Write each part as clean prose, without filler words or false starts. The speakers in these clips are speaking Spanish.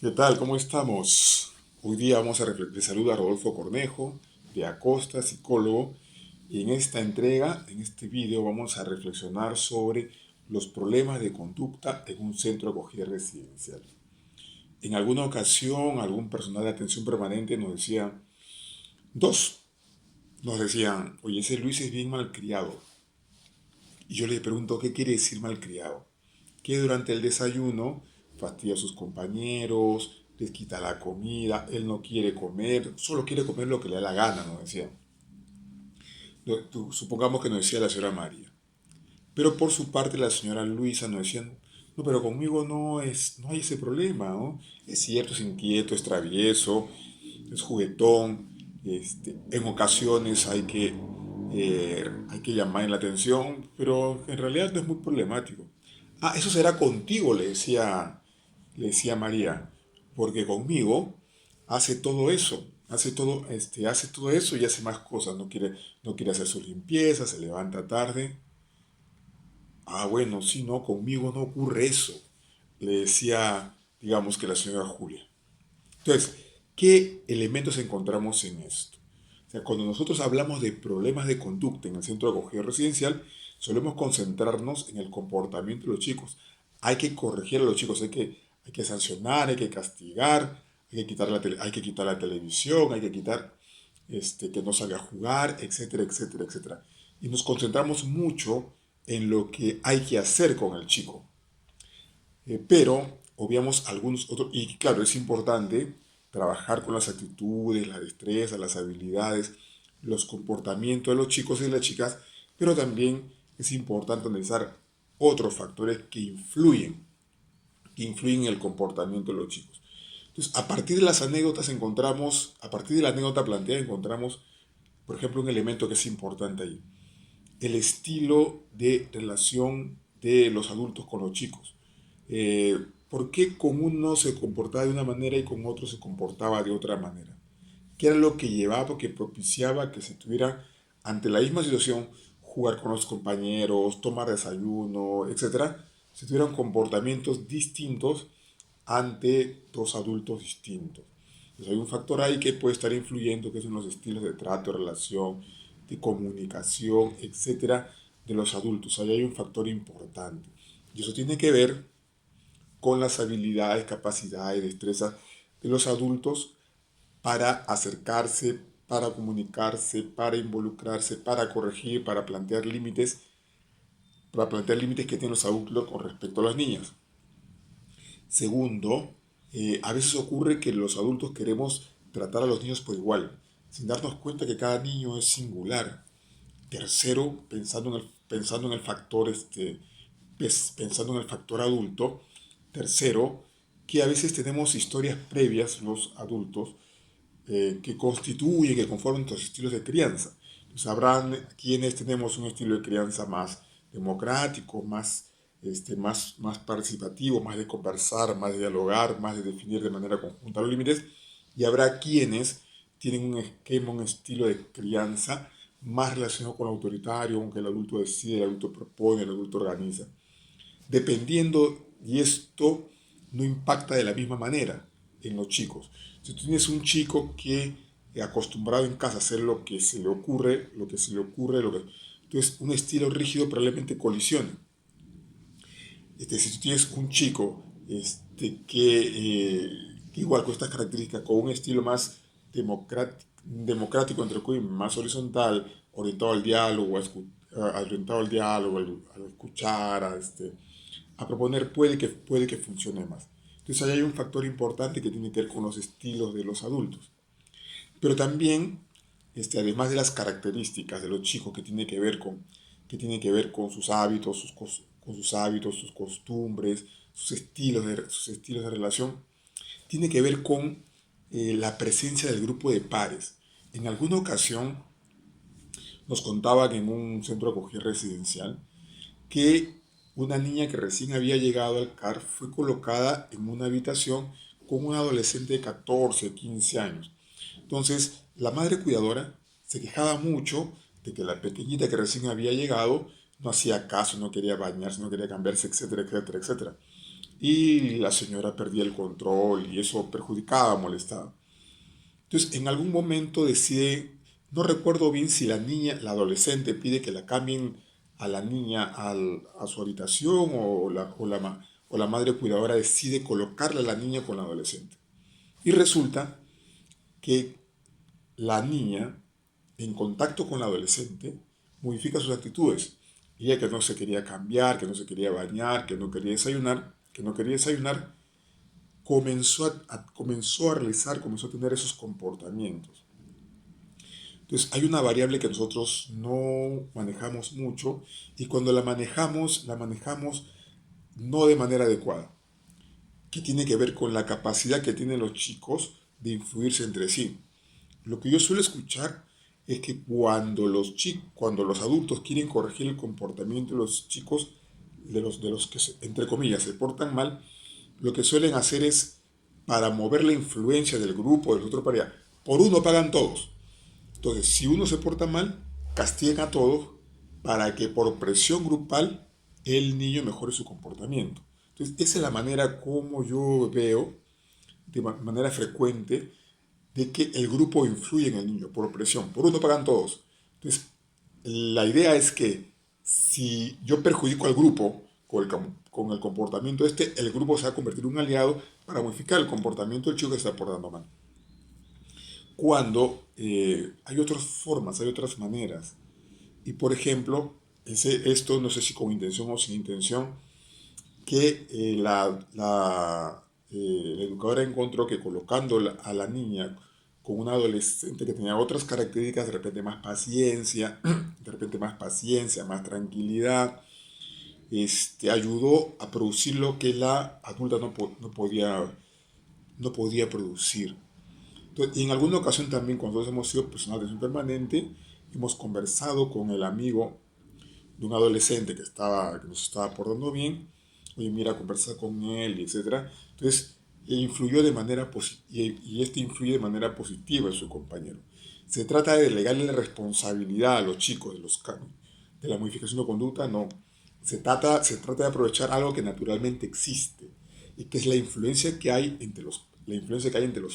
¿Qué tal? ¿Cómo estamos? Hoy día vamos a reflexionar. Les saluda Rodolfo Cornejo, de Acosta, psicólogo, y en esta entrega, en este video, vamos a reflexionar sobre los problemas de conducta en un centro de acogida residencial. En alguna ocasión, algún personal de atención permanente nos decía, dos, nos decían, oye, ese Luis es bien malcriado. Y yo le pregunto, ¿qué quiere decir malcriado? Que durante el desayuno fastidia a sus compañeros, les quita la comida, él no quiere comer, solo quiere comer lo que le da la gana, nos decía. Supongamos que nos decía la señora María. Pero por su parte la señora Luisa nos decía, no, pero conmigo no hay ese problema, ¿no? Es cierto, es inquieto, es travieso, es juguetón, en ocasiones hay que llamar la atención, pero en realidad no es muy problemático. Ah, eso será contigo, le decía María, porque conmigo hace todo eso, hace todo eso y hace más cosas, no quiere hacer su limpieza, se levanta tarde. Ah, bueno, sí, no, conmigo no ocurre eso, le decía, digamos que la señora Julia. Entonces, ¿qué elementos encontramos en esto? O sea, cuando nosotros hablamos de problemas de conducta en el centro de acogida residencial, solemos concentrarnos en el comportamiento de los chicos. Hay que corregir a los chicos, hay que sancionar, hay que castigar, hay que quitar la televisión, hay que quitar que no salga a jugar, etcétera, etcétera, etcétera. Y nos concentramos mucho en lo que hay que hacer con el chico. Pero obviamos algunos otros, y claro, es importante trabajar con las actitudes, la destreza, las habilidades, los comportamientos de los chicos y de las chicas, pero también es importante analizar otros factores que influyen en el comportamiento de los chicos. Entonces, a partir de las anécdotas encontramos, a partir de la anécdota planteada encontramos, por ejemplo, un elemento que es importante ahí, el estilo de relación de los adultos con los chicos. ¿Por qué con uno se comportaba de una manera y con otro se comportaba de otra manera? ¿Qué era lo que llevaba, que propiciaba que se tuviera ante la misma situación, jugar con los compañeros, tomar desayuno, etcétera, se tuvieran comportamientos distintos ante dos adultos distintos? Entonces hay un factor ahí que puede estar influyendo, que son los estilos de trato, de relación, de comunicación, etcétera, de los adultos. Ahí hay un factor importante. Y eso tiene que ver con las habilidades, capacidades, destrezas de los adultos para acercarse, para comunicarse, para involucrarse, para corregir, para plantear límites que tienen los adultos con respecto a las niñas. Segundo, a veces ocurre que los adultos queremos tratar a los niños por igual, sin darnos cuenta que cada niño es singular. Tercero, pensando en el factor, pensando en el factor adulto. Tercero, que a veces tenemos historias previas, los adultos, que constituyen, que conforman nuestros estilos de crianza. Sabrán quienes tenemos un estilo de crianza más democrático, más participativo, más de conversar, más de dialogar, más de definir de manera conjunta los límites, y habrá quienes tienen un esquema, un estilo de crianza más relacionado con lo autoritario, aunque el adulto decide, el adulto propone, el adulto organiza. Dependiendo, y esto no impacta de la misma manera en los chicos. Si tú tienes un chico que acostumbrado en casa a hacer lo que se le ocurre, entonces un estilo rígido probablemente colisione. Si tú tienes un chico que igual con estas características, con un estilo más democrático, entre comillas, más horizontal, orientado al diálogo, orientado al diálogo, a escuchar, a proponer, puede que funcione más. Entonces ahí hay un factor importante que tiene que ver con los estilos de los adultos. Pero también, además de las características de los chicos que tiene que ver con sus hábitos, con sus hábitos, sus costumbres, sus estilos de relación, tiene que ver con la presencia del grupo de pares. En alguna ocasión nos contaban en un centro de acogida residencial que una niña que recién había llegado al CAR fue colocada en una habitación con un adolescente de 14, 15 años. Entonces, la madre cuidadora se quejaba mucho de que la pequeñita que recién había llegado no hacía caso, no quería bañarse, no quería cambiarse, etcétera, etcétera, etcétera. y la señora perdía el control y eso perjudicaba, molestaba. Entonces, en algún momento decide, no recuerdo bien si la niña, la adolescente pide que la cambien a la niña a su habitación o la madre cuidadora decide colocarle a la niña con la adolescente. Y resulta que la niña, en contacto con la adolescente, modifica sus actitudes. Ella que no se quería cambiar, que no se quería bañar, que no quería desayunar, comenzó a realizar, comenzó a tener esos comportamientos. Entonces hay una variable que nosotros no manejamos mucho y cuando la manejamos no de manera adecuada, que tiene que ver con la capacidad que tienen los chicos de influirse entre sí. Lo que yo suelo escuchar es que cuando los adultos quieren corregir el comportamiento de los chicos, de los que, entre comillas, se portan mal, lo que suelen hacer es, para mover la influencia del grupo, del otro para allá, por uno pagan todos. Entonces, si uno se porta mal, castigan a todos para que por presión grupal el niño mejore su comportamiento. Entonces, esa es la manera como yo veo, de manera frecuente, de que el grupo influye en el niño por presión. Por uno pagan todos. Entonces, la idea es que si yo perjudico al grupo con el comportamiento el grupo se va a convertir en un aliado para modificar el comportamiento del chico que está portando mal. Cuando hay otras formas, hay otras maneras. Y por ejemplo, esto no sé si con intención o sin intención, que la educadora encontró que colocando a la niña con una adolescente que tenía otras características, de repente más paciencia, más tranquilidad, ayudó a producir lo que la adulta no podía producir. Entonces, y en alguna ocasión también, cuando nosotros hemos sido personal de atención permanente, hemos conversado con el amigo de un adolescente que nos estaba portando bien, oye, mira, conversa con él, etcétera. Entonces, influyó de manera y este influye de manera positiva en su compañero. Se trata de delegarle la responsabilidad a los chicos de la modificación de conducta, no. Se trata de aprovechar algo que naturalmente existe y que es la influencia que hay entre los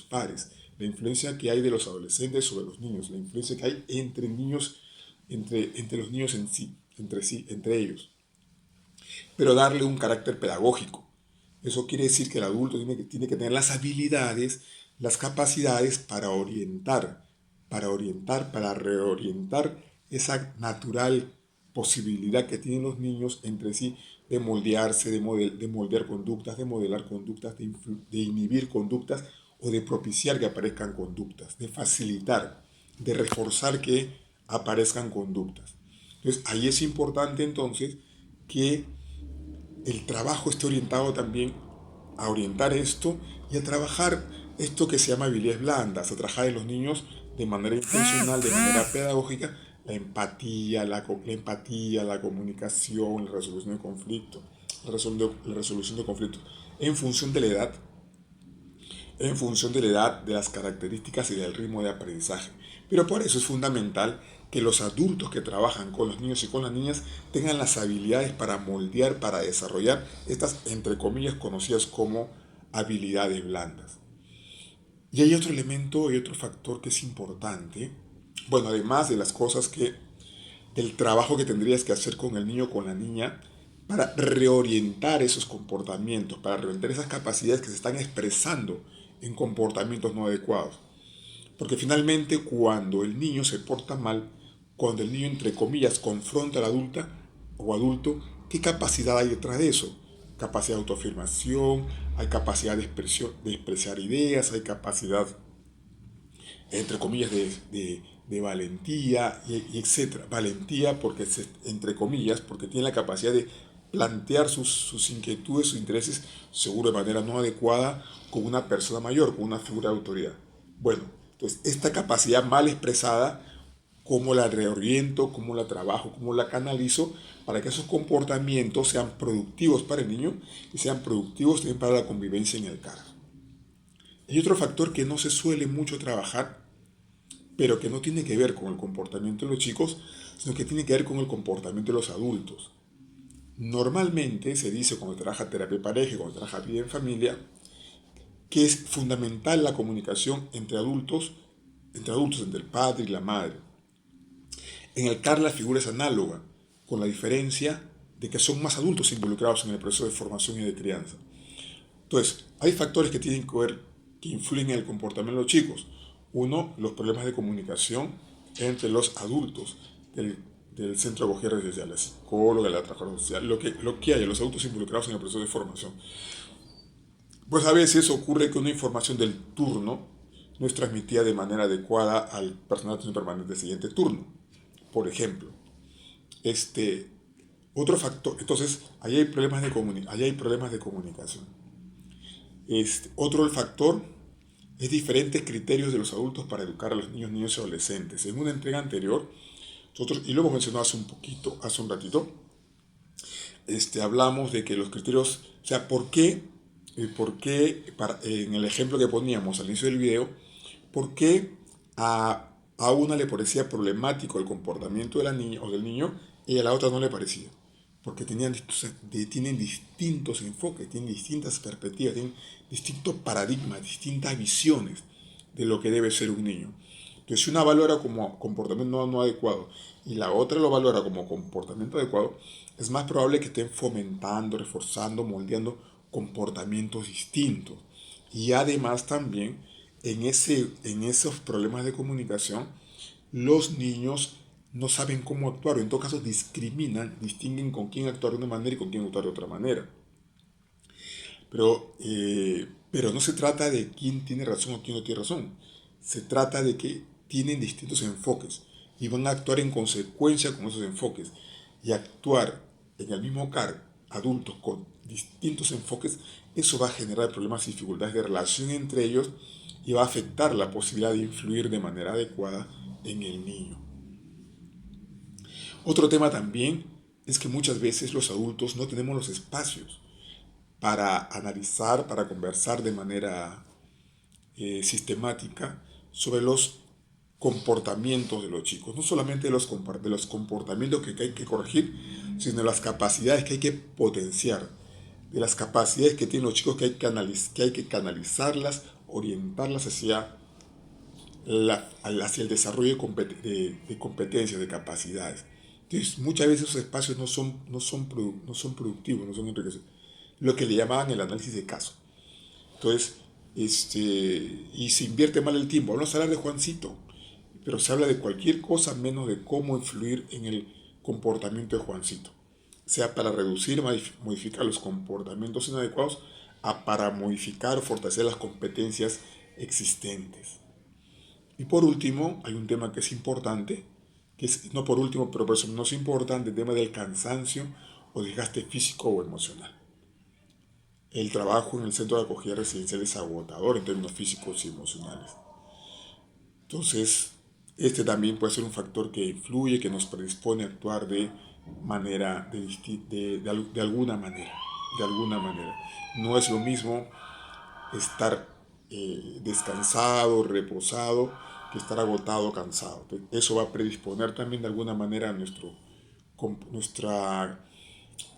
pares, la influencia que hay de los adolescentes sobre los niños, la influencia que hay entre niños, entre los niños en sí, entre ellos, pero darle un carácter pedagógico. Eso quiere decir que el adulto tiene que tener las habilidades, las capacidades para reorientar esa natural posibilidad que tienen los niños entre sí de moldearse, de moldear conductas, de modelar conductas, de inhibir conductas o de propiciar que aparezcan conductas, de facilitar, de reforzar que aparezcan conductas. Entonces, ahí es importante entonces que el trabajo esté orientado también a orientar esto y a trabajar esto que se llama habilidades blandas, a trabajar en los niños de manera intencional, de manera pedagógica, la comunicación, la resolución de conflictos, la resolución de conflictos, en función de la edad, en función de la edad, de las características y del ritmo de aprendizaje. Pero por eso es fundamental que los adultos que trabajan con los niños y con las niñas tengan las habilidades para moldear, para desarrollar estas, entre comillas, conocidas como habilidades blandas. Y hay otro elemento y otro factor que es importante. Bueno, además de las cosas del trabajo que tendrías que hacer con el niño o con la niña para reorientar esos comportamientos, para reorientar esas capacidades que se están expresando en comportamientos no adecuados. Porque finalmente cuando el niño se porta mal, cuando el niño entre comillas confronta al adulta o adulto, ¿qué capacidad hay detrás de eso? Capacidad de autoafirmación, hay capacidad de expresar ideas, hay capacidad entre comillas de valentía y etcétera. Valentía porque entre comillas porque tiene la capacidad de plantear sus inquietudes, sus intereses, seguro de manera no adecuada, con una persona mayor, con una figura de autoridad. Bueno, entonces esta capacidad mal expresada, cómo la reoriento, cómo la trabajo, cómo la canalizo, para que esos comportamientos sean productivos para el niño y sean productivos también para la convivencia en el carro. Hay otro factor que no se suele mucho trabajar, pero que no tiene que ver con el comportamiento de los chicos, sino que tiene que ver con el comportamiento de los adultos. Normalmente se dice cuando trabaja terapia de pareja, cuando trabaja vida en familia, que es fundamental la comunicación entre el padre y la madre. En el CAR la figura es análoga, con la diferencia de que son más adultos involucrados en el proceso de formación y de crianza. Entonces, hay factores que tienen que ver, que influyen en el comportamiento de los chicos. Uno, los problemas de comunicación entre los adultos del centro de acogida residencial, la psicóloga, la trabajadora social, lo que haya, los adultos involucrados en el proceso de formación. Pues a veces ocurre que una información del turno no es transmitida de manera adecuada al personal de atención permanente del siguiente turno. Por ejemplo, este, otro factor, entonces, ahí hay problemas de comunicación. Otro factor es diferentes criterios de los adultos para educar a los niños, niños y adolescentes. En una entrega anterior, nosotros, y lo hemos mencionado hace un ratito, hablamos de que los criterios, o sea, en el ejemplo que poníamos al inicio del video, por qué a una le parecía problemático el comportamiento de la niña o del niño y a la otra no le parecía? Porque tienen distintos enfoques, tienen distintas perspectivas, tienen distintos paradigmas, distintas visiones de lo que debe ser un niño. Entonces, si una valora como comportamiento no adecuado y la otra lo valora como comportamiento adecuado, es más probable que estén fomentando, reforzando, moldeando comportamientos distintos. Y además también en esos problemas de comunicación, los niños no saben cómo actuar, o en todo caso distinguen con quién actuar de una manera y con quién actuar de otra manera. Pero no se trata de quién tiene razón o quién no tiene razón. Se trata de que tienen distintos enfoques y van a actuar en consecuencia con esos enfoques. Y actuar en el mismo cargo, adultos con distintos enfoques, eso va a generar problemas y dificultades de relación entre ellos y va a afectar la posibilidad de influir de manera adecuada en el niño. Otro tema también es que muchas veces los adultos no tenemos los espacios para analizar, para conversar de manera sistemática sobre los comportamientos de los chicos. No solamente de los comportamientos que hay que corregir, sino de las capacidades que hay que potenciar, de las capacidades que tienen los chicos que hay que canalizarlas, orientarlas hacia el desarrollo de competencias, de capacidades. Entonces, muchas veces esos espacios no son productivos, no son enriquecedores. Lo que le llamaban el análisis de caso. Entonces, y se invierte mal el tiempo. Vamos a hablar de Juancito, pero se habla de cualquier cosa menos de cómo influir en el comportamiento de Juancito. Sea para reducir, modificar los comportamientos inadecuados, para modificar o fortalecer las competencias existentes. Y por último, hay un tema que es importante, que es, no por último, pero por eso no es importante, el tema del cansancio o desgaste físico o emocional. El trabajo en el centro de acogida residencial es agotador en términos físicos y emocionales. Entonces, también puede ser un factor que influye, que nos predispone a actuar de alguna manera. De alguna manera. No es lo mismo estar descansado, reposado, que estar agotado, cansado. Eso va a predisponer también de alguna manera a nuestra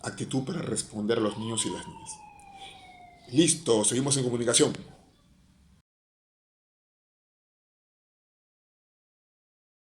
actitud para responder a los niños y las niñas. Listo, seguimos en comunicación.